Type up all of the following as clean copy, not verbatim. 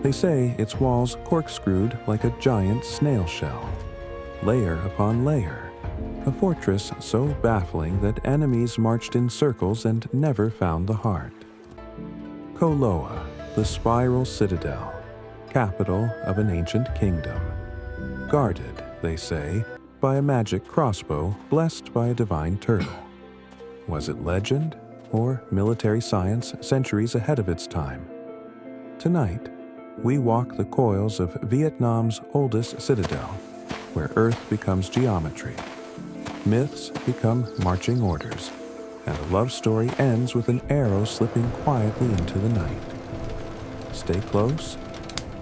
They say its walls corkscrewed like a giant snail shell, layer upon layer, a fortress so baffling that enemies marched in circles and never found the heart. Cổ Loa, the spiral citadel, capital of an ancient kingdom, guarded, they say, by a magic crossbow blessed by a divine turtle. Was it legend or military science centuries ahead of its time? Tonight, we walk the coils of Vietnam's oldest citadel, where earth becomes geometry, myths become marching orders, and a love story ends with an arrow slipping quietly into the night. Stay close,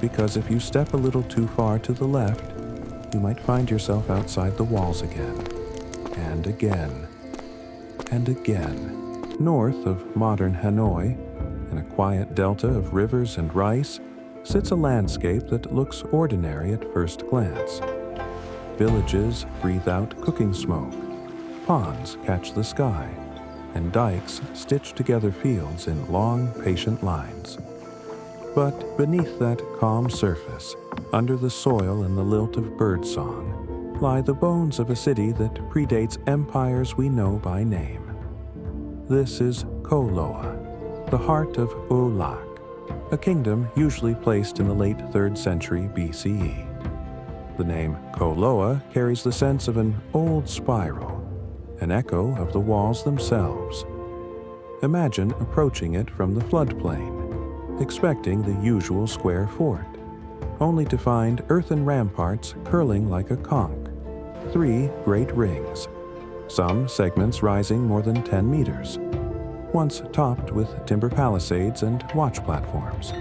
because if you step a little too far to the left, you might find yourself outside the walls again, and again, and again. North of modern Hanoi, in a quiet delta of rivers and rice, sits a landscape that looks ordinary at first glance. Villages breathe out cooking smoke, ponds catch the sky, and dikes stitch together fields in long, patient lines. But beneath that calm surface, under the soil and the lilt of birdsong, lie the bones of a city that predates empires we know by name. This is Cổ Loa, the heart of Âu Lạc, a kingdom usually placed in the late 3rd century BCE. The name Cổ Loa carries the sense of an old spiral, an echo of the walls themselves. Imagine approaching it from the floodplain, expecting the usual square fort, only to find earthen ramparts curling like a conch, 3 great rings, some segments rising more than 10 meters, once topped with timber palisades and watch platforms.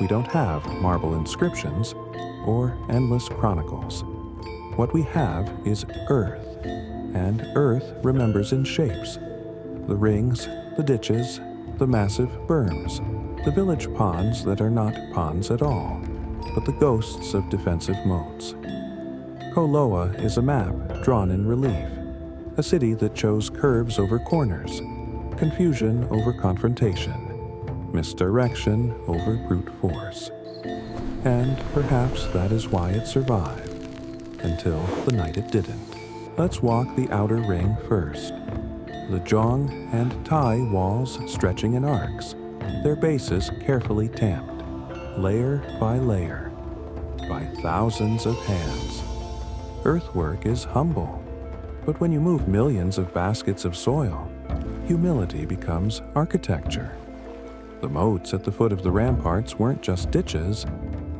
We don't have marble inscriptions or endless chronicles. What we have is earth, and earth remembers in shapes. The rings, the ditches, the massive berms, the village ponds that are not ponds at all, but the ghosts of defensive moats. Cổ Loa is a map drawn in relief, a city that chose curves over corners, confusion over confrontation, misdirection over brute force. And perhaps that is why it survived, until the night it didn't. Let's walk the outer ring first. The Zhong and Tai walls stretching in arcs, their bases carefully tamped, layer by layer, by thousands of hands. Earthwork is humble, but when you move millions of baskets of soil, humility becomes architecture. The moats at the foot of the ramparts weren't just ditches,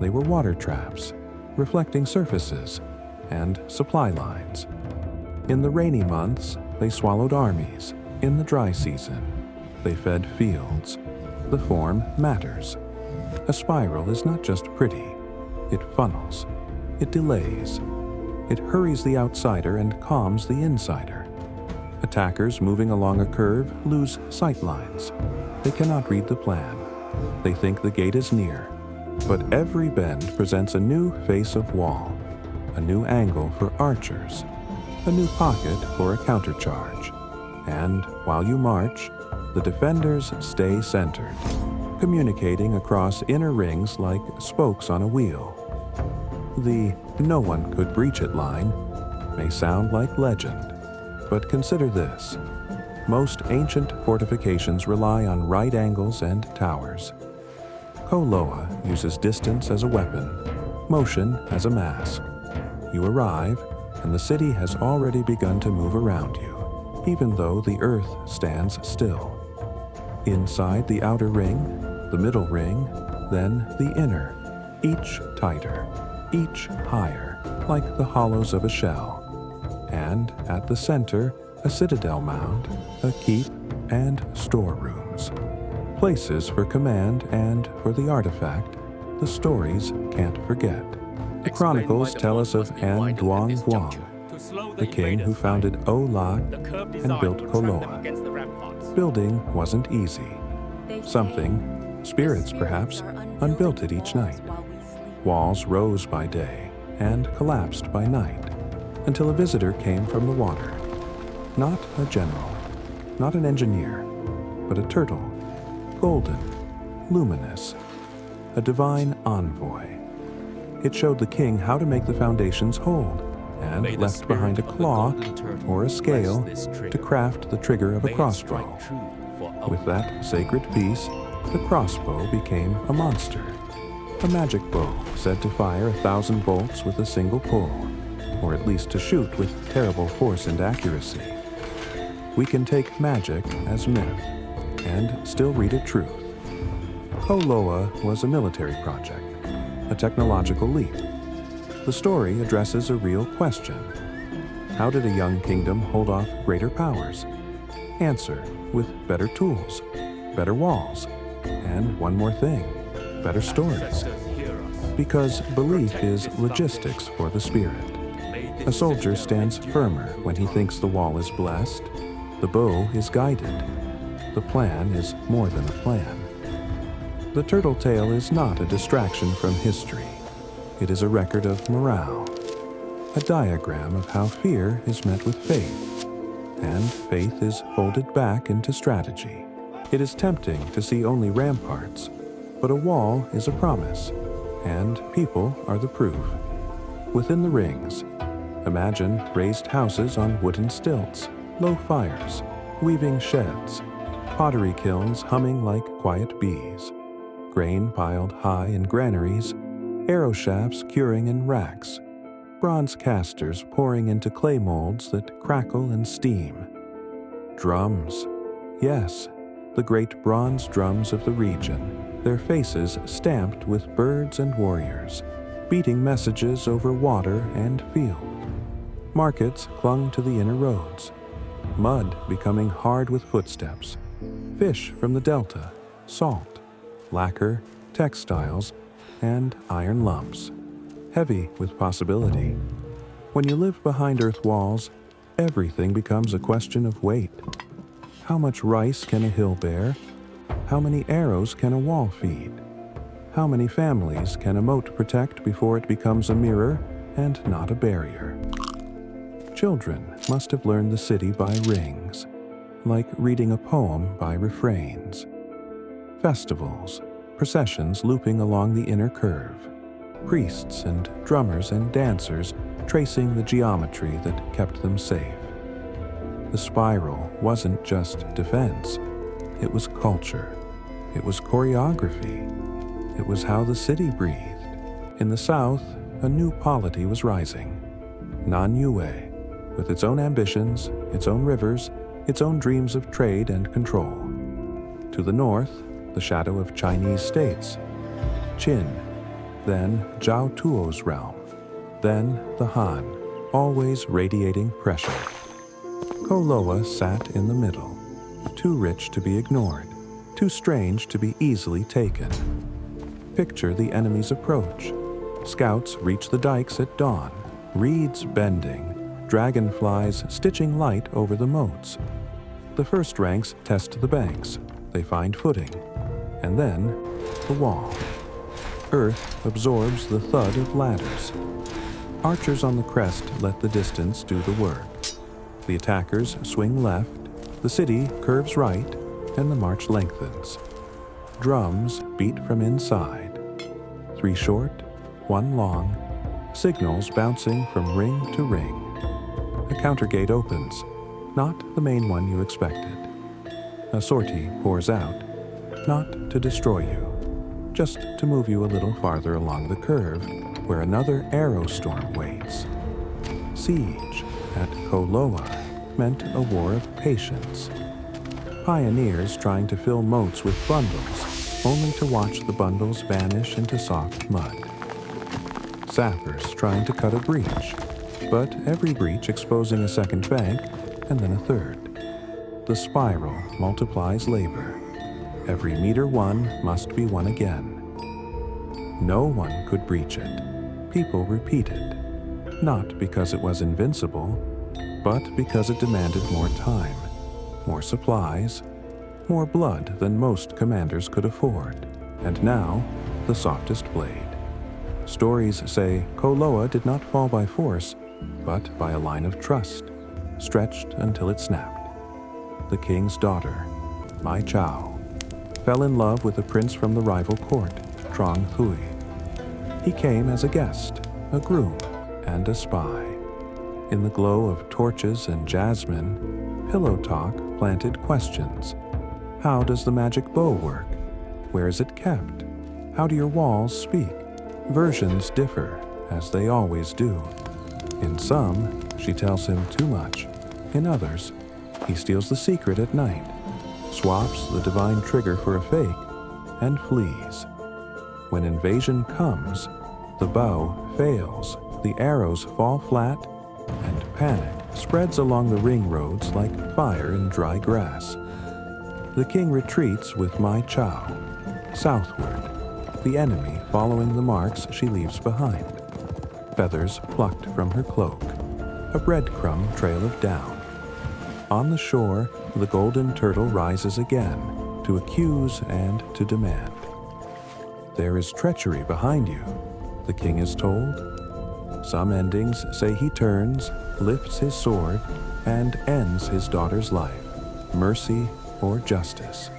they were water traps, reflecting surfaces, and supply lines. In the rainy months, they swallowed armies. In the dry season, they fed fields. The form matters. A spiral is not just pretty. It funnels. It delays. It hurries the outsider and calms the insider. Attackers moving along a curve lose sightlines. They cannot read the plan. They think the gate is near. But every bend presents a new face of wall, a new angle for archers, a new pocket for a countercharge. And while you march, the defenders stay centered, communicating across inner rings like spokes on a wheel. The "no one could breach it" line may sound like legend, but consider this. Most ancient fortifications rely on right angles and towers. Cổ Loa uses distance as a weapon, motion as a mask. You arrive, and the city has already begun to move around you, even though the earth stands still. Inside the outer ring, the middle ring, then the inner, each tighter, each higher, like the hollows of a shell. And at the center, a citadel mound, a keep, and storerooms. Places for command and for the artifact the stories can't forget. The chronicles tell us of An Dương Vương, the king who founded Âu Lạc and built Cổ Loa. Building wasn't easy. Something, spirits perhaps, unbuilt it each night. Walls rose by day and collapsed by night, until a visitor came from the water. Not a general, not an engineer, but a turtle, golden, luminous, a divine envoy. It showed the king how to make the foundations hold, and left behind a claw or a scale to craft the trigger of a crossbow. With that sacred piece, the crossbow became a monster, a magic bow said to fire 1,000 bolts with a single pull, or at least to shoot with terrible force and accuracy. We can take magic as myth and still read it truth. Cổ Loa was a military project, a technological leap. The story addresses a real question. How did a young kingdom hold off greater powers? Answer: with better tools, better walls, and one more thing, better stories. Because belief is logistics for the spirit. A soldier stands firmer when he thinks the wall is blessed. The bow is guided. The plan is more than a plan. The turtle tale is not a distraction from history. It is a record of morale, a diagram of how fear is met with faith, and faith is folded back into strategy. It is tempting to see only ramparts, but a wall is a promise, and people are the proof. Within the rings, imagine raised houses on wooden stilts, low fires, weaving sheds, pottery kilns humming like quiet bees, grain piled high in granaries, arrow shafts curing in racks, bronze casters pouring into clay molds that crackle and steam. Drums. Yes, the great bronze drums of the region, their faces stamped with birds and warriors, beating messages over water and field. Markets clung to the inner roads, mud becoming hard with footsteps, fish from the delta, salt, lacquer, textiles, and iron lumps, heavy with possibility. When you live behind earth walls, everything becomes a question of weight. How much rice can a hill bear? How many arrows can a wall feed? How many families can a moat protect before it becomes a mirror and not a barrier? Children must have learned the city by rings, like reading a poem by refrains. Festivals, processions looping along the inner curve, priests and drummers and dancers tracing the geometry that kept them safe. The spiral wasn't just defense, it was culture, it was choreography, it was how the city breathed. In the south, a new polity was rising, Nanyue, with its own ambitions, its own rivers, its own dreams of trade and control. To the north, the shadow of Chinese states, Qin, then Zhao Tuo's realm, then the Han, always radiating pressure. Cổ Loa sat in the middle, too rich to be ignored, too strange to be easily taken. Picture the enemy's approach. Scouts reach the dikes at dawn, reeds bending, dragonflies stitching light over the moats. The first ranks test the banks. They find footing. And then, the wall. Earth absorbs the thud of ladders. Archers on the crest let the distance do the work. The attackers swing left, the city curves right, and the march lengthens. Drums beat from inside. 3 short, 1 long, signals bouncing from ring to ring. A counter gate opens, not the main one you expected. A sortie pours out, not to destroy you, just to move you a little farther along the curve where another arrow storm waits. Siege at Cổ Loa meant a war of patience. Pioneers trying to fill moats with bundles, only to watch the bundles vanish into soft mud. Sappers trying to cut a breach, but every breach exposing a second bank and then a third. The spiral multiplies labor. Every meter won must be won again. No one could breach it. People repeated, not because it was invincible, but because it demanded more time, more supplies, more blood than most commanders could afford, and now the softest blade. Stories say Cổ Loa did not fall by force, but by a line of trust, stretched until it snapped. The king's daughter, Mỵ Châu, fell in love with a prince from the rival court, Trọng Thủy. He came as a guest, a groom, and a spy. In the glow of torches and jasmine, pillow talk planted questions. How does the magic bow work? Where is it kept? How do your walls speak? Versions differ, as they always do. In some, she tells him too much. In others, he steals the secret at night, swaps the divine trigger for a fake, and flees. When invasion comes, the bow fails, the arrows fall flat, and panic spreads along the ring roads like fire in dry grass. The king retreats with Mỵ Châu, southward, the enemy following the marks she leaves behind. Feathers plucked from her cloak, a breadcrumb trail of down. On the shore, the golden turtle rises again, to accuse and to demand. There is treachery behind you, the king is told. Some endings say he turns, lifts his sword, and ends his daughter's life, mercy or justice.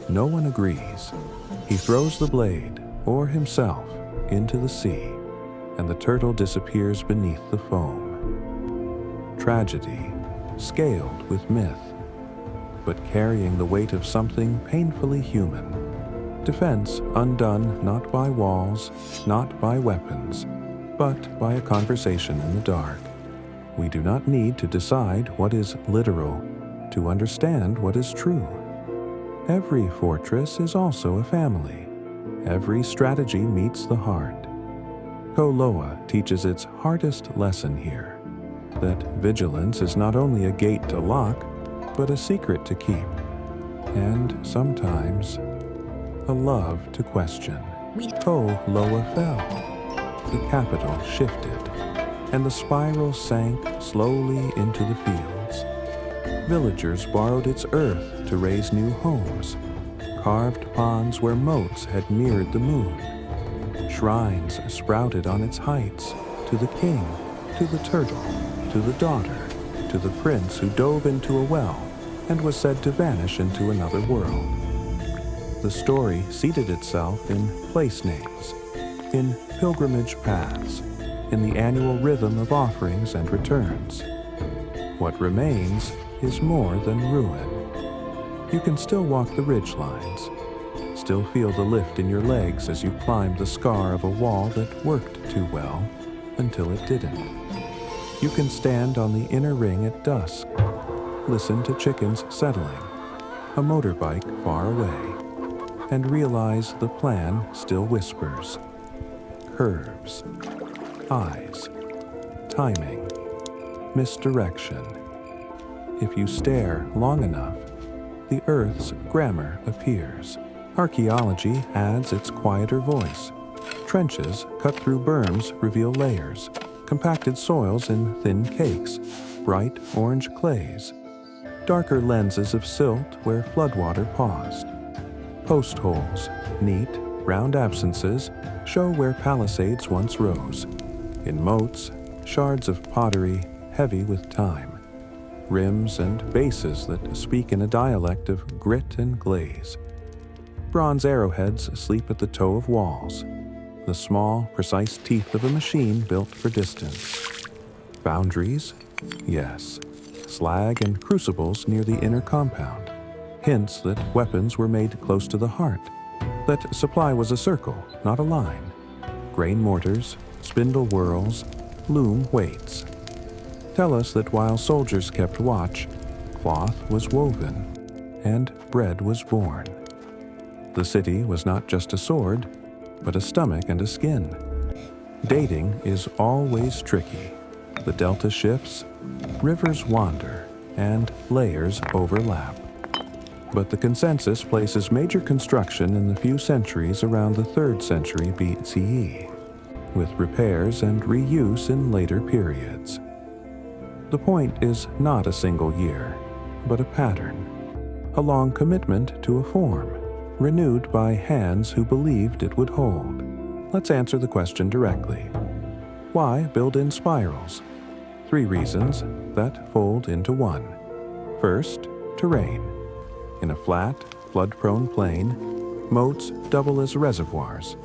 No one agrees. He throws the blade, or himself, into the sea, and the turtle disappears beneath the foam. Tragedy, scaled with myth, but carrying the weight of something painfully human. Defense undone not by walls, not by weapons, but by a conversation in the dark. We do not need to decide what is literal to understand what is true. Every fortress is also a family. Every strategy meets the heart. Cổ Loa teaches its hardest lesson here, that vigilance is not only a gate to lock, but a secret to keep, and sometimes a love to question. Cổ Loa fell. The capital shifted, and the spiral sank slowly into the fields. Villagers borrowed its earth to raise new homes, carved ponds where moats had mirrored the moon. Shrines sprouted on its heights, to the king, to the turtle, to the daughter, to the prince who dove into a well and was said to vanish into another world. The story seated itself in place names, in pilgrimage paths, in the annual rhythm of offerings and returns. What remains is more than ruin. You can still walk the ridgelines, still feel the lift in your legs as you climb the scar of a wall that worked too well until it didn't. You can stand on the inner ring at dusk, listen to chickens settling, a motorbike far away, and realize the plan still whispers. Curves, eyes, timing, misdirection. If you stare long enough, the Earth's grammar appears. Archaeology adds its quieter voice. Trenches cut through berms reveal layers, compacted soils in thin cakes, bright orange clays, darker lenses of silt where floodwater paused. Postholes, neat, round absences, show where palisades once rose. In moats, shards of pottery heavy with time. Rims and bases that speak in a dialect of grit and glaze. Bronze arrowheads sleep at the toe of walls, the small, precise teeth of a machine built for distance. Foundries? Yes. Slag and crucibles near the inner compound. Hints that weapons were made close to the heart, that supply was a circle, not a line. Grain mortars, spindle whorls, loom weights. Tell us that while soldiers kept watch, cloth was woven, and bread was born. The city was not just a sword, but a stomach and a skin. Dating is always tricky. The delta shifts, rivers wander, and layers overlap. But the consensus places major construction in the few centuries around the 3rd century BCE, with repairs and reuse in later periods. The point is not a single year, but a pattern, a long commitment to a form, renewed by hands who believed it would hold. Let's answer the question directly. Why build in spirals? 3 reasons that fold into one. First, terrain. In a flat, flood-prone plain, moats double as reservoirs.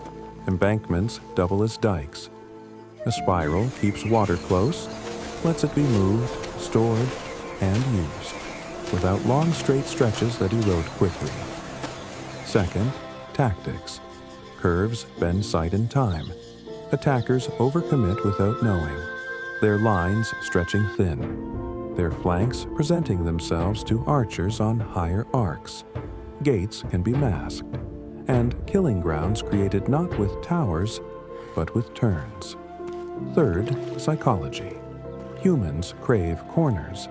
Embankments double as dikes. A spiral keeps water close, lets it be moved, stored, and used, without long straight stretches that erode quickly. Second, tactics. Curves bend sight and time. Attackers overcommit without knowing, their lines stretching thin, their flanks presenting themselves to archers on higher arcs. Gates can be masked, and killing grounds created not with towers, but with turns. Third, psychology. Humans crave corners.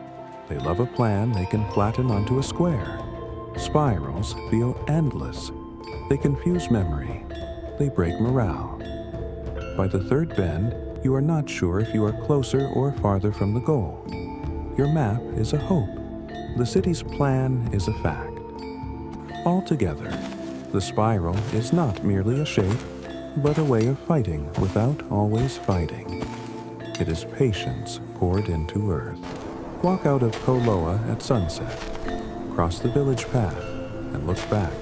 They love a plan they can flatten onto a square. Spirals feel endless. They confuse memory. They break morale. By the third bend, you are not sure if you are closer or farther from the goal. Your map is a hope. The city's plan is a fact. Altogether, the spiral is not merely a shape, but a way of fighting without always fighting. It is patience poured into earth. Walk out of Cổ Loa at sunset. Cross the village path and look back.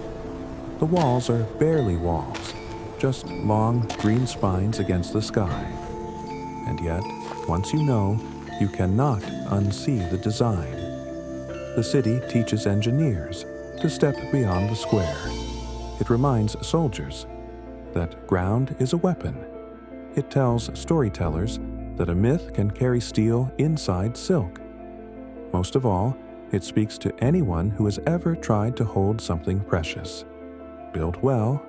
The walls are barely walls, just long green spines against the sky. And yet, once you know, you cannot unsee the design. The city teaches engineers to step beyond the square. It reminds soldiers that ground is a weapon. It tells storytellers that a myth can carry steel inside silk. Most of all, it speaks to anyone who has ever tried to hold something precious. Build well,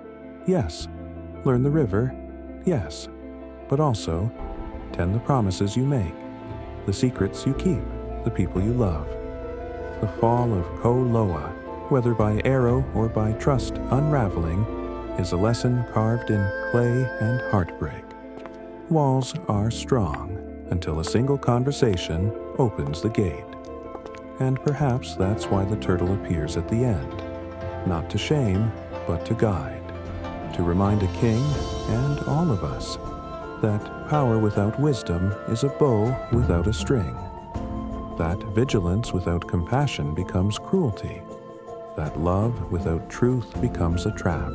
yes. Learn the river, yes. But also, tend the promises you make, the secrets you keep, the people you love. The fall of Cổ Loa, whether by arrow or by trust unraveling, is a lesson carved in clay and heartbreak. Walls are strong until a single conversation opens the gate. And perhaps that's why the turtle appears at the end, not to shame, but to guide, to remind a king and all of us that power without wisdom is a bow without a string, that vigilance without compassion becomes cruelty, that love without truth becomes a trap.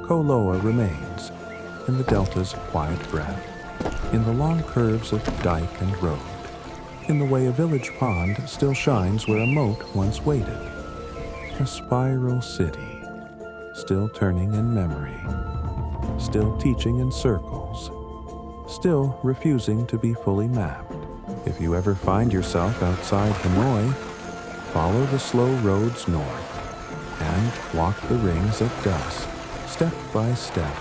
Cổ Loa remains in the delta's quiet breath, in the long curves of dike and road, in the way a village pond still shines where a moat once waited. A spiral city, still turning in memory, still teaching in circles, still refusing to be fully mapped. If you ever find yourself outside Hanoi, follow the slow roads north and walk the rings at dusk, step by step,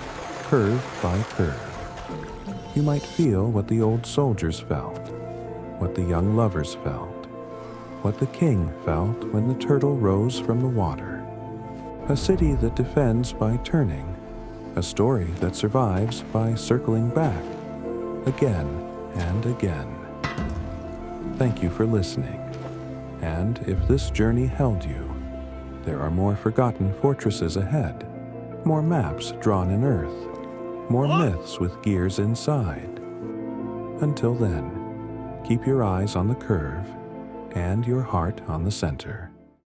curve by curve. You might feel what the old soldiers felt, what the young lovers felt, what the king felt when the turtle rose from the water. A city that defends by turning, a story that survives by circling back, again and again. Thank you for listening, and if this journey held you, there are more forgotten fortresses ahead, more maps drawn in earth, more myths with gears inside. Until then, keep your eyes on the curve and your heart on the center.